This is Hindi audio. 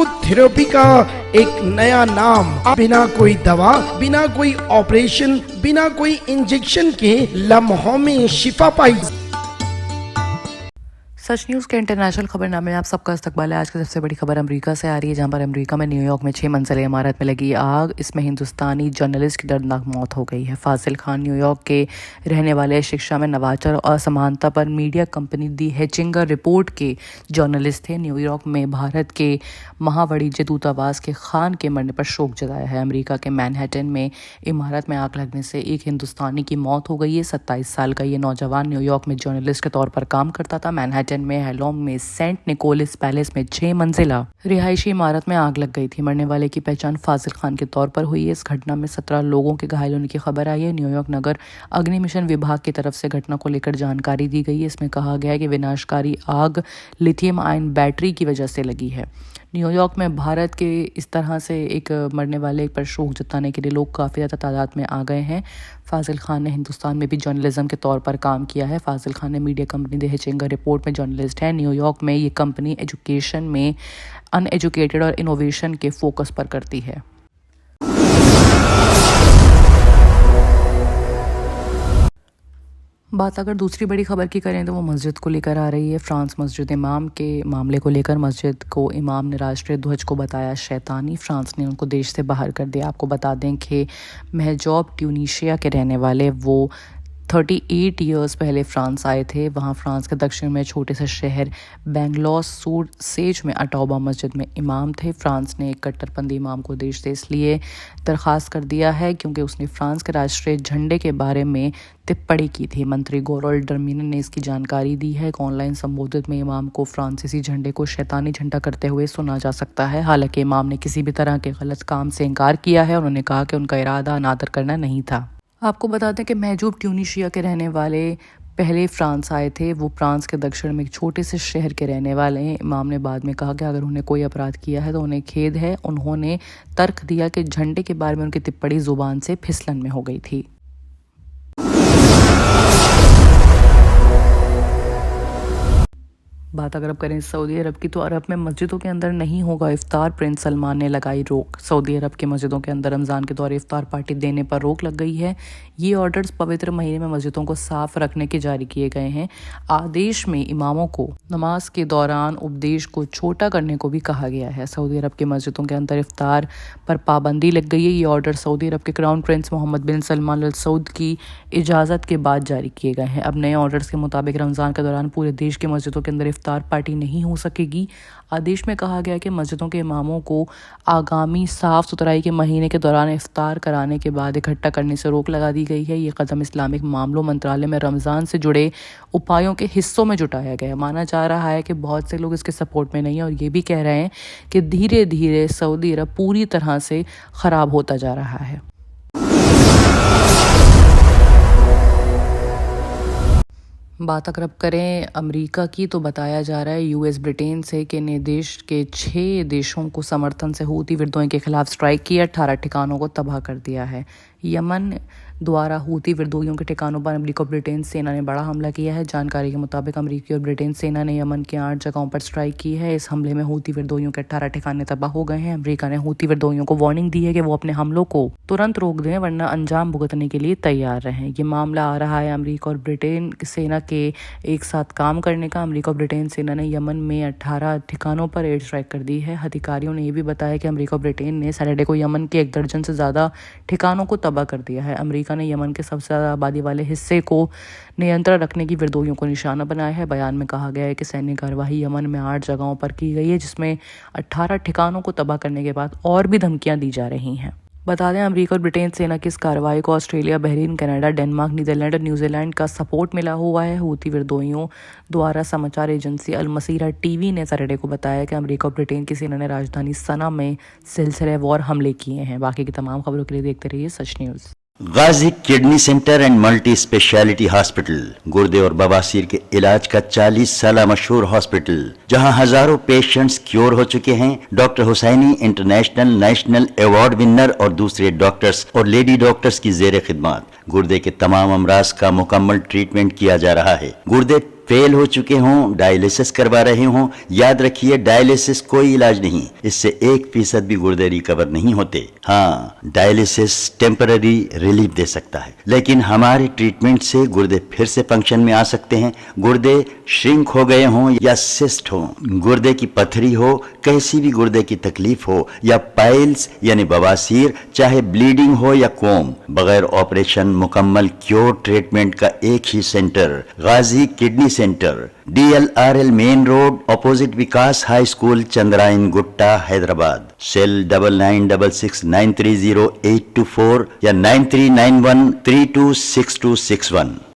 इम्यूनोथेरेपी का एक नया नाम। बिना कोई दवा, बिना कोई ऑपरेशन, बिना कोई इंजेक्शन के लम्हों में शिफा पाई। सच न्यूज़ के इंटरनेशनल खबरनामे में आप सबका इस्तकबाल है। आज की सबसे बड़ी खबर अमेरिका से आ रही है, जहां पर अमेरिका में न्यूयॉर्क में 6 मंजिला इमारत में लगी आग। इसमें हिंदुस्तानी जर्नलिस्ट की दर्दनाक मौत हो गई है। फाजिल खान न्यूयॉर्क के रहने वाले, शिक्षा में नवाचार और असमानता पर मीडिया कंपनी दी हेचिंगर रिपोर्ट के जर्नलिस्ट थे। न्यूयॉर्क में भारत के महावाणिज्य दूतावास के खान के मरने पर शोक जताया है। अमेरिका के मैनहट्टन में इमारत में आग लगने से एक हिंदुस्तानी की मौत हो गई है। 27 साल का ये नौजवान न्यूयॉर्क में जर्नलिस्ट के तौर पर काम करता था। मैनहट्टन में हेलोम में सेंट निकोलस पैलेस में 6 मंजिला रिहायशी इमारत में आग लग गई थी। मरने वाले की पहचान फाजिल खान के तौर पर हुई है। इस घटना में 17 लोगों के घायल होने की खबर आई है। न्यूयॉर्क नगर अग्निशमन विभाग की तरफ से घटना को लेकर जानकारी दी गई है। इसमें कहा गया है कि विनाशकारी आग लिथियम आयन बैटरी की वजह से लगी है। न्यूयॉर्क में भारत के इस तरह से एक मरने वाले पर शोक जताने के लिए लोग काफ़ी ज़्यादा तादाद में आ गए हैं। फाजिल खान ने हिंदुस्तान में भी जर्नलिज्म के तौर पर काम किया है। फाजिल खान ने मीडिया कंपनी द हेचिंगर रिपोर्ट में जर्नलिस्ट है। न्यूयॉर्क में ये कंपनी एजुकेशन में अनएजुकेटेड और इनोवेशन के फोकस पर करती है। बात अगर दूसरी बड़ी खबर की करें तो वो मस्जिद को लेकर आ रही है। फ्रांस मस्जिद इमाम के मामले को लेकर मस्जिद को इमाम ने राष्ट्रीय ध्वज को बताया शैतानी। फ्रांस ने उनको देश से बाहर कर दिया। आपको बता दें कि महजौब ट्यूनीशिया के रहने वाले वो 38 ईयर्स पहले फ्रांस आए थे। वहाँ फ्रांस के दक्षिण में छोटे से शहर बेंगलौर सूर सेज में अटौबा मस्जिद में इमाम थे। फ्रांस ने एक कट्टरपंथी इमाम को देश से इसलिए दरख्वास्त कर दिया है क्योंकि उसने फ्रांस के राष्ट्रीय झंडे के बारे में टिप्पणी की थी। मंत्री गोरोल्ड डरमिनन ने इसकी जानकारी दी है। एक ऑनलाइन संबोधित में इमाम को फ्रांसीसी झंडे को शैतानी झंडा करते हुए सुना जा सकता है। हालांकि इमाम ने किसी भी तरह के गलत काम से इनकार किया है। उन्होंने कहा कि उनका इरादा अनादर करना नहीं था। आपको बता दें कि महजूब ट्यूनीशिया के रहने वाले पहले फ्रांस आए थे। वो फ्रांस के दक्षिण में एक छोटे से शहर के रहने वाले हैं। इमाम ने बाद में कहा कि अगर उन्हें कोई अपराध किया है तो उन्हें खेद है। उन्होंने तर्क दिया कि झंडे के बारे में उनकी टिप्पणी जुबान से फिसलन में हो गई थी। बात अगर अब करें सऊदी अरब की तो अरब में मस्जिदों के अंदर नहीं होगा इफ्तार। प्रिंस सलमान ने लगाई रोक। सऊदी अरब की मस्जिदों के अंदर रमज़ान के दौरान इफ्तार पार्टी देने पर रोक लग गई है। ये ऑर्डर्स पवित्र महीने में मस्जिदों को साफ रखने के जारी किए गए हैं। आदेश में इमामों को नमाज के दौरान उपदेश को छोटा करने को भी कहा गया है। सऊदी अरब की मस्जिदों के अंदर इफ्तार पर पाबंदी लग गई है। ये ऑर्डर सऊदी अरब के क्राउन प्रिंस मोहम्मद बिन सलमान अल सऊद की इजाज़त के बाद जारी किए गए हैं। अब नए ऑर्डर्स के मुताबिक रमज़ान के दौरान पूरे देश की मस्जिदों के अंदर इफ्तार पार्टी नहीं हो सकेगी। आदेश में कहा गया कि मस्जिदों के इमामों को आगामी साफ सुथराई के महीने के दौरान इफ्तार कराने के बाद इकट्ठा करने से रोक लगा दी गई है। ये कदम इस्लामिक मामलों मंत्रालय में रमज़ान से जुड़े उपायों के हिस्सों में जुटाया गया है। माना जा रहा है कि बहुत से लोग इसके सपोर्ट में नहीं है और ये भी कह रहे हैं कि धीरे धीरे सऊदी अरब पूरी तरह से ख़राब होता जा रहा है। बात अगर अब करें अमेरिका की तो बताया जा रहा है यूएस ब्रिटेन से कि ने देश के 6 देशों को समर्थन से हूती विद्रोहियों के खिलाफ स्ट्राइक किया। 18 ठिकानों को तबाह कर दिया है। यमन द्वारा हूती विद्रोहियों के ठिकानों पर अमेरिका और ब्रिटेन सेना ने बड़ा हमला किया है। जानकारी के मुताबिक अमेरिकी और ब्रिटेन सेना ने यमन के 8 जगहों पर स्ट्राइक की है। इस हमले में हूती विद्रोहियों के 18 ठिकाने तबाह हो गए हैं। अमेरिका ने हूती विद्रोहियों को वार्निंग दी है कि वो अपने हमलों को तुरंत रोक दें वरना अंजाम भुगतने के लिए तैयार रहें। ये मामला आ रहा है अमेरिका और ब्रिटेन सेना के एक साथ काम करने का। अमेरिका और ब्रिटेन सेना ने यमन में 18 ठिकानों पर एयर स्ट्राइक कर दी है। अधिकारियों ने यह भी बताया कि अमेरिका और ब्रिटेन ने सैटरडे को यमन के 1 दर्जन से ज़्यादा ठिकानों को तबाह कर दिया है। अमेरिका ने यमन के सबसे ज़्यादा आबादी वाले हिस्से को नियंत्रण रखने की विद्रोहियों को निशाना बनाया है। बयान में कहा गया है कि सैन्य कार्रवाई यमन में 8 जगहों पर की गई है, जिसमें 18 ठिकानों को तबाह करने के बाद और भी धमकियां दी जा रही हैं। बता दें अमेरिका और ब्रिटेन सेना की इस कार्रवाई को Australia, Bahrain, Canada, Denmark, Netherland और न्यूजीलैंड का सपोर्ट मिला हुआ है। हूती विद्रोहियों द्वारा समाचार एजेंसी अल मसीरा टीवी ने सैटरडे को बताया कि अमेरिका और ब्रिटेन की सेना ने राजधानी सना में सिलसिलेवार हमले किए हैं। बाकी की तमाम खबरों के लिए देखते रहिए Sach news. Ghazi kidney centre and multi speciality hospital, गुर्दे और बवासीर के इलाज का 40 साल मशहूर हॉस्पिटल, जहां हजारों पेशेंट्स क्योर हो चुके हैं। Doctor Husaini international national award winner और दूसरे डॉक्टर्स और लेडी डॉक्टर्स की जेर खिदमत गुर्दे के तमाम अमराज का मुकम्मल ट्रीटमेंट किया जा रहा है। गुर्दे फेल हो चुके हों, डायलिसिस करवा रहे हों, याद रखिए डायलिसिस कोई इलाज नहीं, इससे 1% भी गुर्दे रिकवर नहीं होते। हाँ, डायलिसिस टेम्पररी रिलीफ दे सकता है, लेकिन हमारे ट्रीटमेंट से गुर्दे फिर से फंक्शन में आ सकते हैं। गुर्दे श्रिंक हो गए हों या सिस्ट हो, गुर्दे की पथरी हो, कैसी भी गुर्दे की तकलीफ हो, या पाइल्स यानी बवासीर, चाहे ब्लीडिंग हो या कोम, बगैर ऑपरेशन मुकम्मल क्योर ट्रीटमेंट का एक ही centre, Ghazi kidney centre, DLRL main road, opposite Vikas high school, Chandrayan Gutta, Hyderabad. Cell 9966930824 या 9391326261।